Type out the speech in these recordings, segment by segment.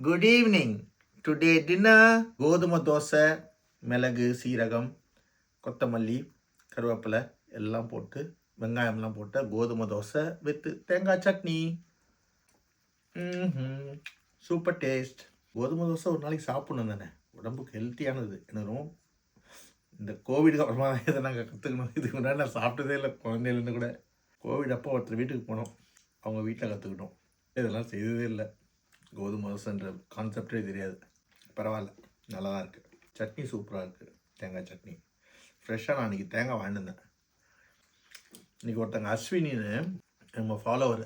Good evening. Today dinner கோதுமை தோசை, மிளகு, சீரகம், கொத்தமல்லி, கருவேப்பிலை எல்லாம் போட்டு வெங்காயம்லாம் போட்டு கோதுமை தோசை வித் தேங்காய் சட்னி. Super taste. கோதுமை தோசை ஒரு நாளைக்கு சாப்பிடணும் தானே, உடம்புக்கு ஹெல்த்தியானது. எனக்கு ரொம்ப இந்த கோவிடுக்கு அப்புறமா தான் இதை நாங்கள் கற்றுக்கணும். இதுக்கு முன்னாடி நான் சாப்பிட்டதே இல்லை குழந்தையிலேருந்து கூட. கோவிட் அப்போ ஒருத்தர் வீட்டுக்கு போனோம், அவங்க வீட்டில் கற்றுக்கிட்டோம். இதெல்லாம் செய்ததே இல்லை. கோதுமை தோசைன்ற கான்செப்டே தெரியாது. பரவாயில்ல, நல்லா தான் இருக்குது. சட்னி சூப்பராக இருக்குது, தேங்காய் சட்னி. ஃப்ரெஷ்ஷாக நான் இன்றைக்கி தேங்காய் வாங்கினேன். இன்றைக்கி ஒருத்தங்க அஸ்வினின்னு நம்ம ஃபாலோவர்,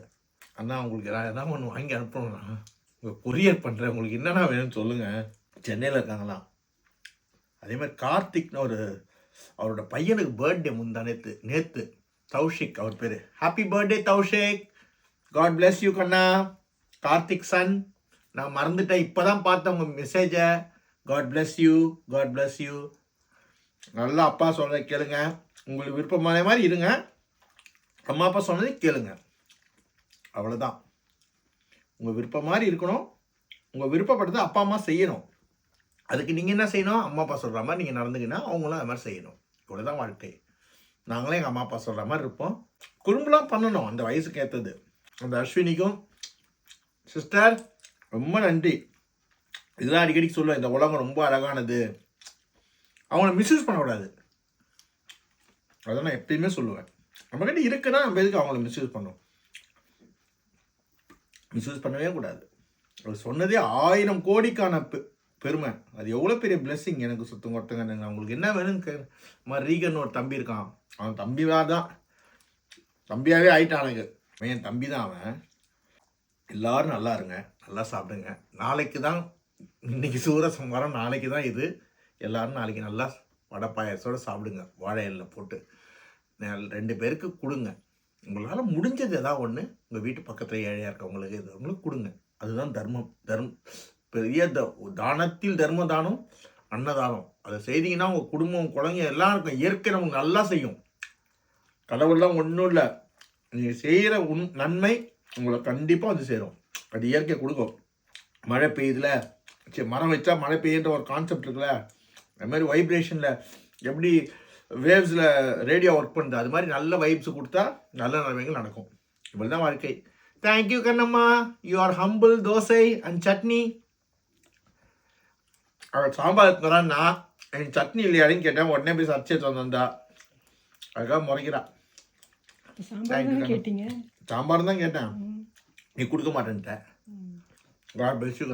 அண்ணா உங்களுக்கு எதனா ஒன்று வாங்கி அனுப்பணும்னா உங்கள் கொரியர் பண்ணுறேன், உங்களுக்கு என்னென்ன வேணும்னு சொல்லுங்கள். சென்னையில் இருக்காங்களாம். அதேமாதிரி கார்த்திக்னு அவரோட பையனுக்கு பர்த்டே நேற்று தௌஷிக் அவர் பேர். Happy birthday Thaushik, God bless you கண்ணா. கார்த்திக் சன், நான் மறந்துட்டேன், இப்போ தான் பார்த்தேன் உங்கள் மெசேஜை. God bless you, God bless you. நல்லா அப்பா சொன்னதை கேளுங்க, உங்களுக்கு விருப்பமான மாதிரி இருங்க, அம்மா அப்பா சொன்னதை கேளுங்க, அவ்வளோதான். உங்கள் விருப்பம் மாதிரி இருக்கணும், உங்கள் விருப்பப்பட்டதை அப்பா அம்மா செய்யணும். அதுக்கு நீங்கள் என்ன செய்யணும், அம்மா அப்பா சொல்கிற மாதிரி நீங்கள் நடந்துக்கினா அவங்களும் அது மாதிரி செய்யணும். இவ்வளோதான் வாழ்க்கை. நாங்களே எங்கள் அம்மா அப்பா சொல்கிற மாதிரி இருப்போம். குறும்புலாம் பண்ணணும் அந்த வயசுக்கு ஏற்றது. அந்த அஸ்வினிக்கும் சிஸ்டர் ரொம்ப நன்றி. இதுதான் அடிக்கடி சொல்லுவேன், இந்த உலகம் ரொம்ப அழகானது, அவங்கள மிஸ்யூஸ் பண்ணக்கூடாது. அதை நான் எப்பயுமே சொல்லுவேன். நம்மக்கிட்ட இருக்குன்னா நம்ம எதுக்கு அவங்கள மிஸ்யூஸ் பண்ணோம்? மிஸ்யூஸ் பண்ணவே கூடாது. அவர் சொன்னதே 1000 கோடிக்கான பெருமை. அது எவ்வளோ பெரிய பிளெஸ்ஸிங். எனக்கு சுத்தம் ஒருத்தங்க அவங்களுக்கு என்ன வேணும்னு மாதிரி ரீகன் ஒரு தம்பி இருக்கான், அவன் தம்பியாகவே ஆயிட்டான். எனக்கு என் தம்பி தான் அவன். எல்லோரும் நல்லா இருங்க, நல்லா சாப்பிடுங்க. நாளைக்கு தான் இன்றைக்கி சூரசம்ஹாரம், நாளைக்கு தான் இது. எல்லோரும் நாளைக்கு நல்லா வடை பாயாசத்தோடு சாப்பிடுங்க, வாழை இலையில் போட்டு 2 பேருக்கு கொடுங்க. உங்களால் முடிஞ்சது எதாவது ஒன்று உங்கள் வீட்டு பக்கத்தில் ஏழையாக இருக்கவங்களுக்கு இது உங்களுக்கு கொடுங்க. அதுதான் தர்மம். பெரிய தானத்தில் தர்ம தானம் அன்னதானம். அதை செய்தீங்கன்னா உங்கள் குடும்பம், குழந்தைங்க எல்லாருக்கும் இயற்கை நமக்கு நல்லா செய்யும். கடவுள்லாம் ஒன்றும் இல்லை, நீங்கள் செய்கிற நன்மை உங்களை கண்டிப்பாக வந்து சேரும். அது இயற்கை கொடுக்கும். மழை பெய்யுதுல, சரி மரம் வச்சா மழை பெய்யுன்ற ஒரு கான்செப்ட் இருக்குல்ல, அது மாதிரி வைப்ரேஷனில் எப்படி வேவ்ஸில் ரேடியோ ஒர்க் பண்ணுது, அது மாதிரி நல்ல வைப்ஸ் கொடுத்தா நல்ல நிலைமைகள் நடக்கும். இப்படி தான் வாழ்க்கை. Thank you Kannamma, you are humble. Dosa and chutney. அவள் சாம்பார் இருக்கிறான்னா எனக்கு சட்னி இல்லையாடின்னு கேட்டேன். உடனே போய் சர்ச்சை வந்தா, அதுக்காக முறைக்கிறா. சாம்பார் தான் கேட்டேன், நீ கொடுக்க மாட்டேன்ட்ட. God bless you.